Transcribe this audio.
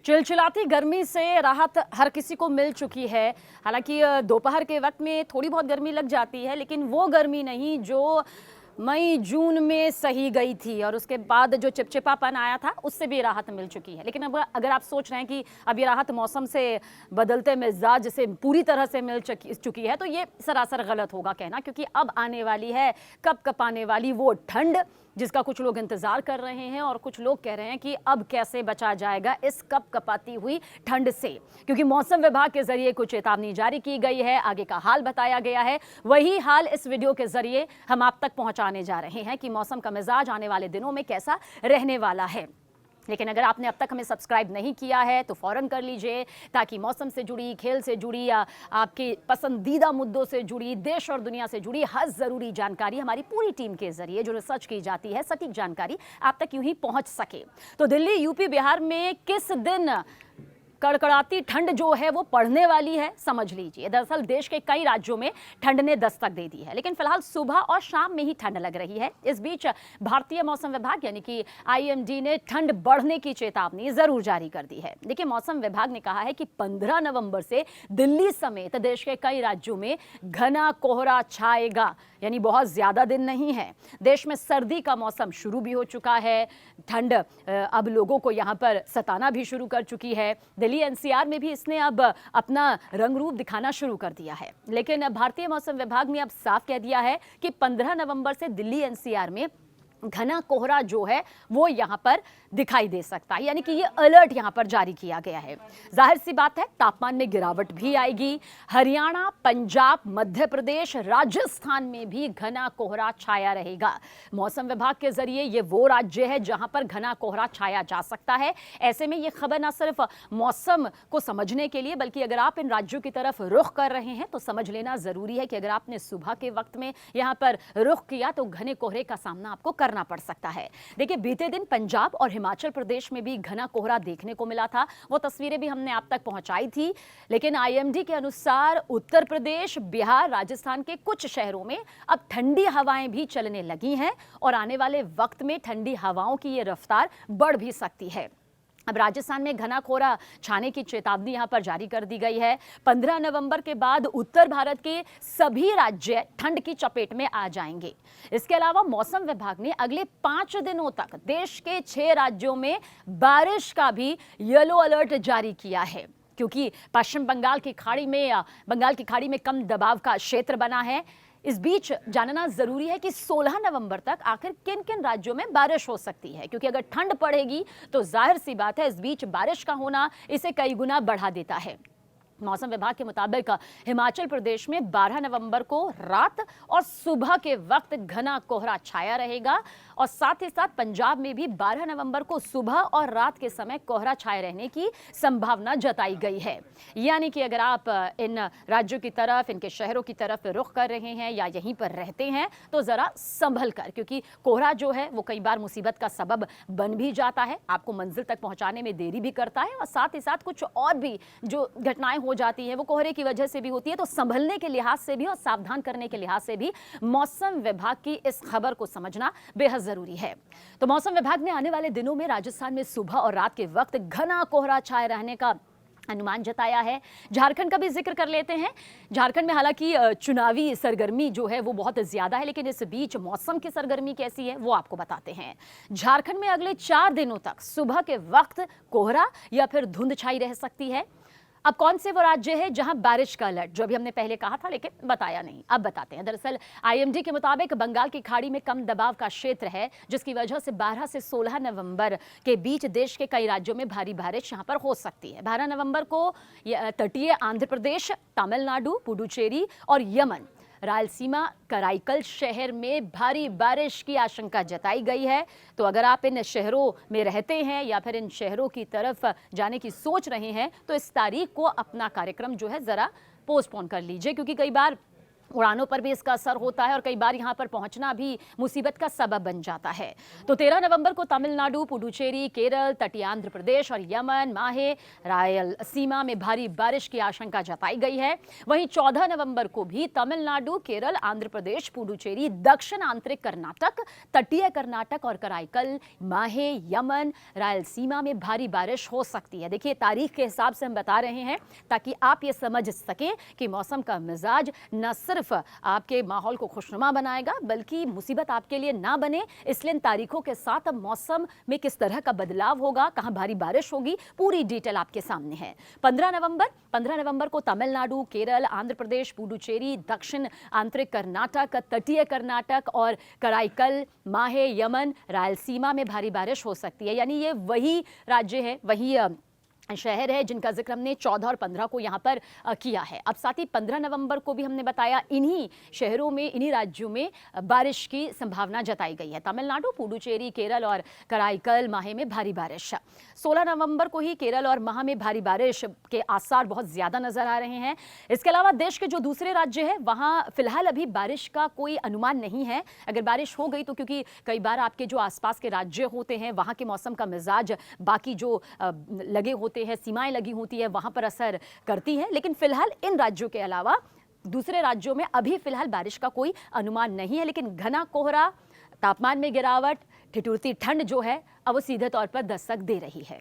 चिलचिलाती गर्मी से राहत हर किसी को मिल चुकी है। हालांकि दोपहर के वक्त में थोड़ी बहुत गर्मी लग जाती है, लेकिन वो गर्मी नहीं जो मई जून में सही गई थी और उसके बाद जो चिपचिपापन आया था उससे भी राहत मिल चुकी है। लेकिन अब अगर आप सोच रहे हैं कि अब ये राहत मौसम से बदलते मिजाज से पूरी तरह से मिल चुकी है, तो ये सरासर गलत होगा कहना, क्योंकि अब आने वाली है कपकपाने वाली वो ठंड जिसका कुछ लोग इंतजार कर रहे हैं और कुछ लोग कह रहे हैं कि अब कैसे बचा जाएगा इस कपकपाती हुई ठंड से, क्योंकि मौसम विभाग के जरिए कुछ चेतावनी जारी की गई है, आगे का हाल बताया गया है। वही हाल इस वीडियो के जरिए हम आप तक पहुंचाने जा रहे हैं कि मौसम का मिजाज आने वाले दिनों में कैसा रहने वाला है। लेकिन अगर आपने अब तक हमें सब्सक्राइब नहीं किया है तो फौरन कर लीजिए, ताकि मौसम से जुड़ी, खेल से जुड़ी या आपके पसंदीदा मुद्दों से जुड़ी, देश और दुनिया से जुड़ी हर ज़रूरी जानकारी हमारी पूरी टीम के जरिए जो रिसर्च की जाती है, सटीक जानकारी आप तक यूं ही पहुंच सके। तो दिल्ली, यूपी, बिहार में किस दिन कड़कड़ाती ठंड जो है वो पड़ने वाली है, समझ लीजिए। दरअसल देश के कई राज्यों में ठंड ने दस्तक दे दी है, लेकिन फिलहाल सुबह और शाम में ही ठंड लग रही है। इस बीच भारतीय मौसम विभाग यानी कि आईएमडी ने ठंड बढ़ने की चेतावनी जरूर जारी कर दी है। देखिए, मौसम विभाग ने कहा है कि 15 नवंबर से दिल्ली समेत देश के कई राज्यों में घना कोहरा छाएगा, यानी बहुत ज्यादा दिन नहीं है। देश में सर्दी का मौसम शुरू भी हो चुका है। ठंड अब लोगों को यहाँ पर सताना भी शुरू कर चुकी है। दिल्ली एनसीआर में भी इसने अब अपना रंग रूप दिखाना शुरू कर दिया है। लेकिन भारतीय मौसम विभाग ने अब साफ कह दिया है कि 15 नवंबर से दिल्ली एनसीआर में घना कोहरा जो है वो यहां पर दिखाई दे सकता है, यानी कि ये अलर्ट यहां पर जारी किया गया है। जाहिर सी बात है, तापमान में गिरावट भी आएगी। हरियाणा, पंजाब, मध्य प्रदेश, राजस्थान में भी घना कोहरा छाया रहेगा। मौसम विभाग के जरिए ये वो राज्य है जहां पर घना कोहरा छाया जा सकता है। ऐसे में ये खबर ना सिर्फ मौसम को समझने के लिए, बल्कि अगर आप इन राज्यों की तरफ रुख कर रहे हैं तो समझ लेना जरूरी है कि अगर आपने सुबह के वक्त में यहां पर रुख किया तो घने कोहरे का सामना आपको करना पड़ सकता है। देखिए, बीते दिन पंजाब और हिमाचल प्रदेश में भी घना कोहरा देखने को मिला था। वो तस्वीरें भी हमने आप तक पहुंचाई थी। लेकिन आईएमडी के अनुसार उत्तर प्रदेश, बिहार, राजस्थान के कुछ शहरों में अब ठंडी हवाएं भी चलने लगी हैं और आने वाले वक्त में ठंडी हवाओं की ये रफ्तार बढ़ भी सकती है। अब राजस्थान में घना कोहरा छाने की चेतावनी यहां पर जारी कर दी गई है। 15 नवंबर के बाद उत्तर भारत के सभी राज्य ठंड की चपेट में आ जाएंगे। इसके अलावा मौसम विभाग ने अगले 5 दिनों तक देश के 6 राज्यों में बारिश का भी येलो अलर्ट जारी किया है, क्योंकि पश्चिम बंगाल की खाड़ी में कम दबाव का क्षेत्र बना है। इस बीच जानना जरूरी है कि 16 नवंबर तक आखिर किन किन राज्यों में बारिश हो सकती है, क्योंकि अगर ठंड पड़ेगी तो जाहिर सी बात है इस बीच बारिश का होना इसे कई गुना बढ़ा देता है। मौसम विभाग के मुताबिक हिमाचल प्रदेश में 12 नवंबर को रात और सुबह के वक्त घना कोहरा छाया रहेगा और साथ ही साथ पंजाब में भी 12 नवंबर को सुबह और रात के समय कोहरा छाए रहने की संभावना जताई गई है। यानी कि अगर आप इन राज्यों की तरफ, इनके शहरों की तरफ रुख कर रहे हैं या यहीं पर रहते हैं तो जरा संभल कर, क्योंकि कोहरा जो है वो कई बार मुसीबत का सबब बन भी जाता है, आपको मंजिल तक पहुंचाने में देरी भी करता है और साथ ही साथ कुछ और भी जो घटनाएं हो जाती है वो कोहरे की वजह से भी होती है। तो संभलने के लिहाज से भी और सावधान करने के लिहाज से भी मौसम विभाग की इस खबर को समझना बेहद जरूरी है। तो मौसम विभाग ने आने वाले दिनों में राजस्थान में सुबह और रात के वक्त घना कोहरा छाए रहने का अनुमान जताया है। झारखंड का भी जिक्र कर लेते हैं। झारखंड में हालांकि चुनावी सरगर्मी जो है वो बहुत ज्यादा है, लेकिन इस बीच मौसम की सरगर्मी कैसी है वो आपको बताते हैं। झारखंड में अगले 4 दिनों तक सुबह के वक्त कोहरा या फिर धुंध छाई रह सकती है। अब कौन से वो राज्य है जहां बारिश का अलर्ट, जो भी हमने पहले कहा था लेकिन बताया नहीं, अब बताते हैं। दरअसल आईएमडी के मुताबिक बंगाल की खाड़ी में कम दबाव का क्षेत्र है, जिसकी वजह से 12 से 16 नवंबर के बीच देश के कई राज्यों में भारी बारिश यहां पर हो सकती है। 12 नवंबर को तटीय आंध्र प्रदेश, तमिलनाडु, पुडुचेरी और यमन, रायलसीमा, कराईकल शहर में भारी बारिश की आशंका जताई गई है। तो अगर आप इन शहरों में रहते हैं या फिर इन शहरों की तरफ जाने की सोच रहे हैं तो इस तारीख को अपना कार्यक्रम जो है जरा पोस्टपोन कर लीजिए, क्योंकि कई बार उड़ानों पर भी इसका असर होता है और कई बार यहाँ पर पहुंचना भी मुसीबत का सबब बन जाता है। तो 13 नवंबर को तमिलनाडु, पुडुचेरी, केरल, तटीय आंध्र प्रदेश और यमन, माहे, रायलसीमा में भारी बारिश की आशंका जताई गई है। वहीं 14 नवंबर को भी तमिलनाडु, केरल, आंध्र प्रदेश, पुडुचेरी, दक्षिण आंतरिक कर्नाटक, तटीय कर्नाटक और कराईकल, माहे, यमन, रायलसीमा में भारी बारिश हो सकती है। देखिए, तारीख के हिसाब से हम बता रहे हैं ताकि आप ये समझ सकें कि मौसम का मिजाज न सिर्फ आपके माहौल को खुशनुमा बनाएगा बल्कि मुसीबत आपके लिए ना बने, इसलिए इन तारीखों के साथ अब मौसम में किस तरह का बदलाव होगा, कहां भारी बारिश होगी, पूरी डिटेल आपके सामने है। 15 नवंबर को तमिलनाडु, केरल, आंध्र प्रदेश, पुडुचेरी, दक्षिण आंतरिक कर्नाटक, तटीय कर्नाटक और कराईकल, माहे, यमन, रायलसीमा में भारी बारिश हो सकती है। यानी ये वही राज्य है, वही शहर है जिनका जिक्र हमने 14 और 15 को यहाँ पर किया है। अब साथ ही 15 नवंबर को भी हमने बताया इन्हीं शहरों में, इन्हीं राज्यों में बारिश की संभावना जताई गई है। तमिलनाडु, पुडुचेरी, केरल और कराईकल, माहे में भारी बारिश। 16 नवंबर को ही केरल और माह में भारी बारिश के आसार बहुत ज़्यादा नजर आ रहे हैं। इसके अलावा देश के जो दूसरे राज्य हैं वहाँ फिलहाल अभी बारिश का कोई अनुमान नहीं है। अगर बारिश हो गई तो क्योंकि कई बार आपके जो आसपास के राज्य होते हैं वहाँ के मौसम का मिजाज बाकी जो लगे होते हैं, सीमाएं लगी होती है, वहां पर असर करती है। लेकिन फिलहाल इन राज्यों के अलावा दूसरे राज्यों में अभी फिलहाल बारिश का कोई अनुमान नहीं है। लेकिन घना कोहरा, तापमान में गिरावट, ठिठुरती ठंड जो है अब वो सीधे तौर पर दस्तक दे रही है।